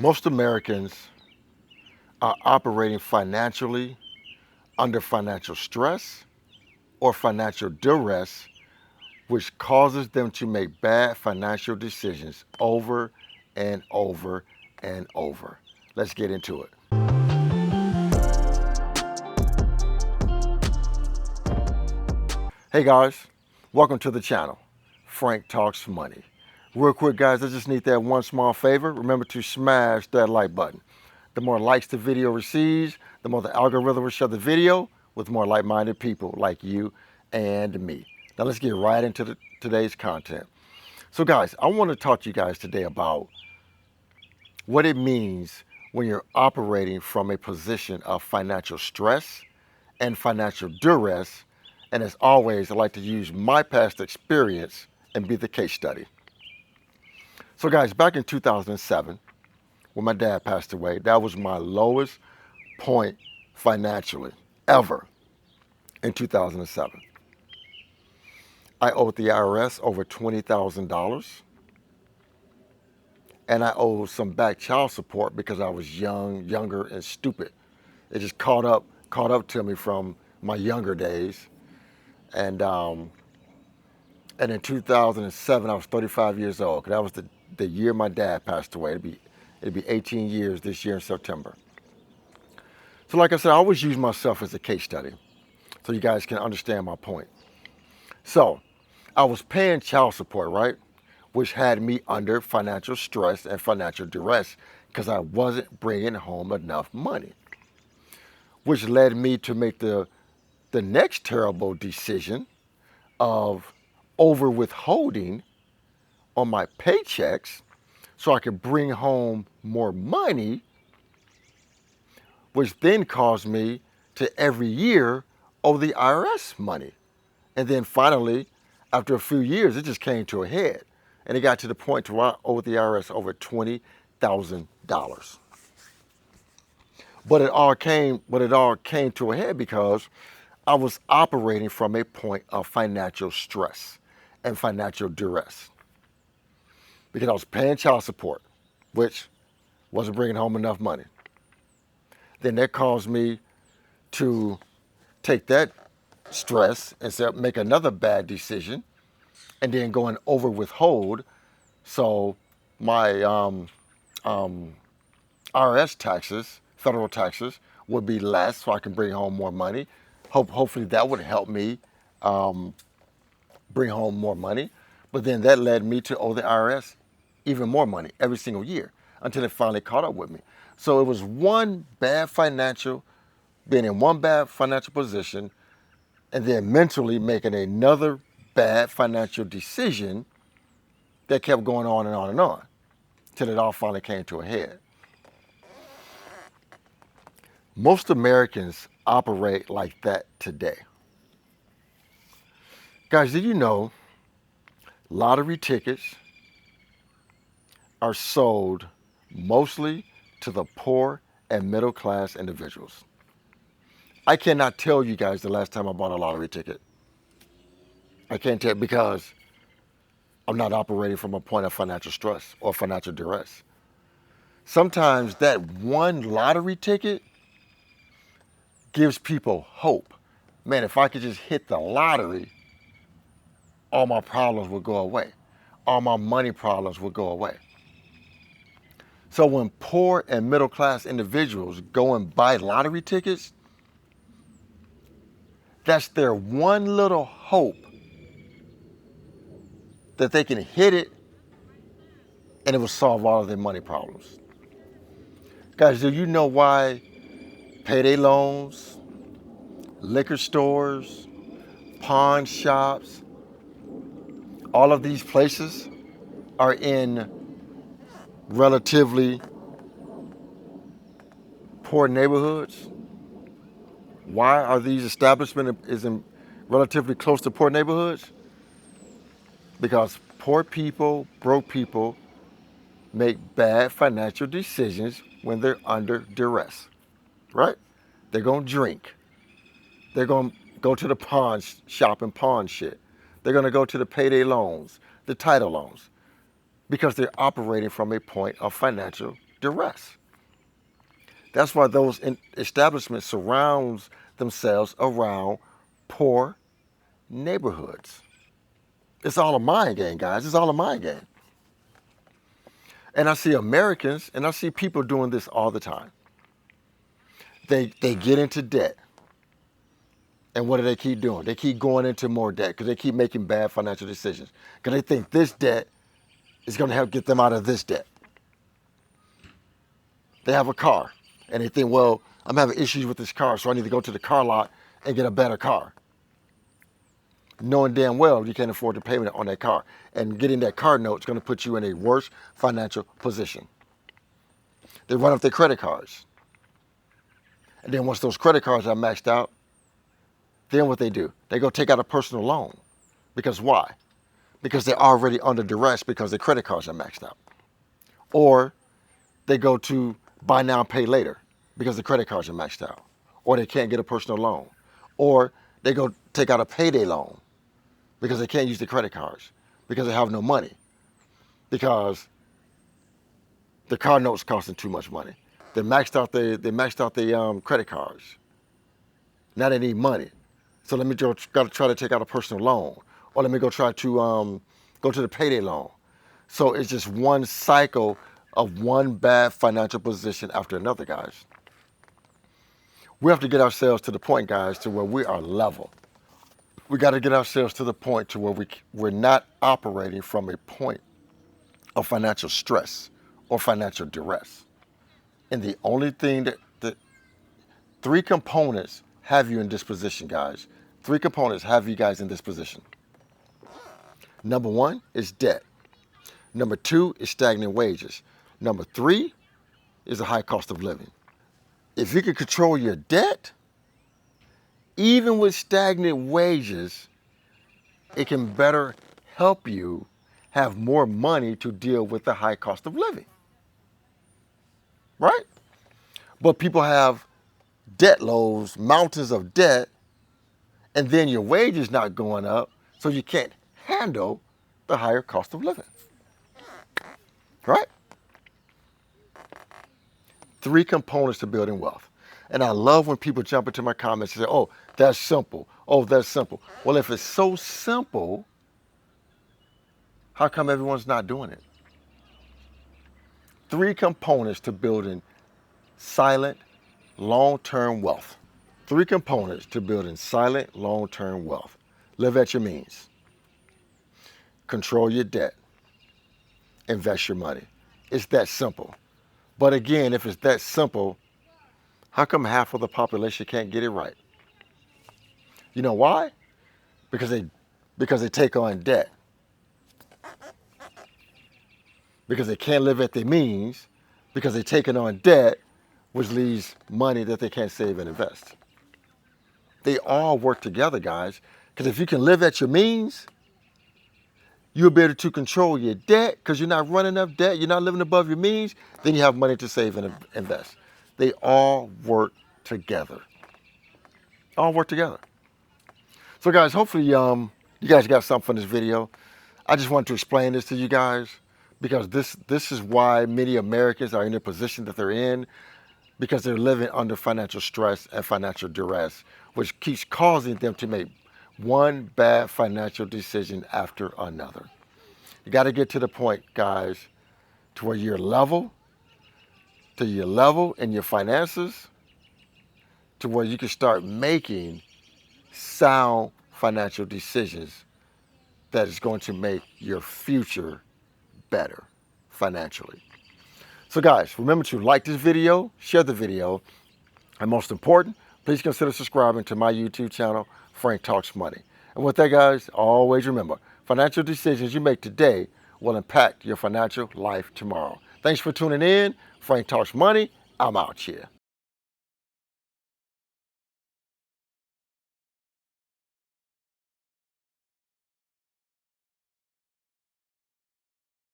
Most Americans are operating financially under financial stress or financial duress, which causes them to make bad financial decisions over and over and over. Let's get into it. Hey guys, welcome to the channel, Frank Talks Money. Real quick guys, I just need that one small favor. Remember to smash that like button. The more likes the video receives, the more the algorithm will show the video with more like-minded people like you and me. Now let's get right into today's content. So guys, I want to talk to you guys today about what it means when you're operating from a position of financial stress and financial duress. And as always, I like to use my past experience and be the case study. So guys, back in 2007, when my dad passed away, that was my lowest point financially ever in 2007. I owed the IRS over $20,000, and I owed some back child support because I was younger, and stupid. It just caught up to me from my younger days. And in 2007, I was 35 years old. That was the year my dad passed away. It'd be 18 years this year in September. So like I said, I always use myself as a case study so you guys can understand my point. So I was paying child support, right? Which had me under financial stress and financial duress because I wasn't bringing home enough money, which led me to make the next terrible decision of over withholding on my paychecks so I could bring home more money, which then caused me to every year owe the IRS money. And then finally, after a few years, it just came to a head. And it got to the point to where I owed the IRS over $20,000. But it all came to a head because I was operating from a point of financial stress and financial duress. Because I was paying child support, which wasn't bringing home enough money. Then that caused me to take that stress and make another bad decision and then go and over withhold. So my IRS taxes, federal taxes, would be less so I can bring home more money. Hopefully that would help me bring home more money. But then that led me to owe the IRS even more money every single year until it finally caught up with me. So it was being in one bad financial position and then mentally making another bad financial decision that kept going on and on and on till it all finally came to a head. Most Americans operate like that today. Guys, did you know lottery tickets are sold mostly to the poor and middle class individuals? I cannot tell you guys the last time I bought a lottery ticket. I can't tell because I'm not operating from a point of financial stress or financial duress. Sometimes that one lottery ticket gives people hope. Man, if I could just hit the lottery, all my problems would go away. All my money problems would go away. So when poor and middle class individuals go and buy lottery tickets, that's their one little hope that they can hit it and it will solve all of their money problems. Guys, do you know why payday loans, liquor stores, pawn shops, all of these places are in relatively poor neighborhoods? Why are these establishments in relatively close to poor neighborhoods? Because poor people, broke people, make bad financial decisions when they're under duress, right? They're gonna drink. They're gonna go to the pawn shop and pawn shit. They're gonna go to the payday loans, the title loans, because they're operating from a point of financial duress. That's why those establishments surround themselves around poor neighborhoods. It's all a mind game, guys. It's all a mind game. And I see Americans, and I see people doing this all the time. They get into debt. And what do they keep doing? They keep going into more debt because they keep making bad financial decisions. Because they think this debt is going to help get them out of this debt. They have a car, and they think, well, I'm having issues with this car, so I need to go to the car lot and get a better car. Knowing damn well you can't afford the payment on that car. And getting that car note is going to put you in a worse financial position. They run up their credit cards. And then once those credit cards are maxed out, then what they do? They go take out a personal loan. Because why? Because they're already under duress because their credit cards are maxed out. Or they go to buy now, pay later because the credit cards are maxed out. Or they can't get a personal loan. Or they go take out a payday loan because they can't use the credit cards because they have no money. Because the car note's costing too much money. They maxed out the credit cards. Now they need money. So let me go try to take out a personal loan. Or let me go try to go to the payday loan. So it's just one cycle of one bad financial position after another, guys. We have to get ourselves to the point, guys, to where we are level. We got to get ourselves to the point to where we're not operating from a point of financial stress or financial duress. And the only thing that three components have you in this position, guys. Three components have you guys in this position. Number one is debt. Number two is stagnant wages. Number three is a high cost of living. If you can control your debt, even with stagnant wages, it can better help you have more money to deal with the high cost of living. Right? But people have debt loads, mountains of debt, and then your wages not going up, so you can't handle the higher cost of living. Right? Three components to building wealth. And I love when people jump into my comments and say, oh, that's simple. Oh, that's simple. Well, if it's so simple, how come everyone's not doing it? Three components to building silent, long-term wealth. Three components to building silent, long-term wealth. Live at your means. Control your debt. Invest your money. It's that simple. But again, if it's that simple, how come half of the population can't get it right? You know why? Because they take on debt. Because they can't live at their means, because they're taking on debt, which leaves money that they can't save and invest. They all work together, guys. Because if you can live at your means, you'll be able to control your debt because you're not running up debt, you're not living above your means, then you have money to save and invest. They all work together. All work together. So guys, hopefully you guys got something from this video. I just wanted to explain this to you guys because this is why many Americans are in the position that they're in, because they're living under financial stress and financial duress, which keeps causing them to make one bad financial decision after another. You got to get to the point, guys, to where you're level in your finances, to where you can start making sound financial decisions that is going to make your future better financially. So guys, remember to like this video, share the video, and most important, please consider subscribing to my YouTube channel, Frank Talks Money. And with that, guys, always remember, financial decisions you make today will impact your financial life tomorrow. Thanks for tuning in. Frank Talks Money. I'm out here.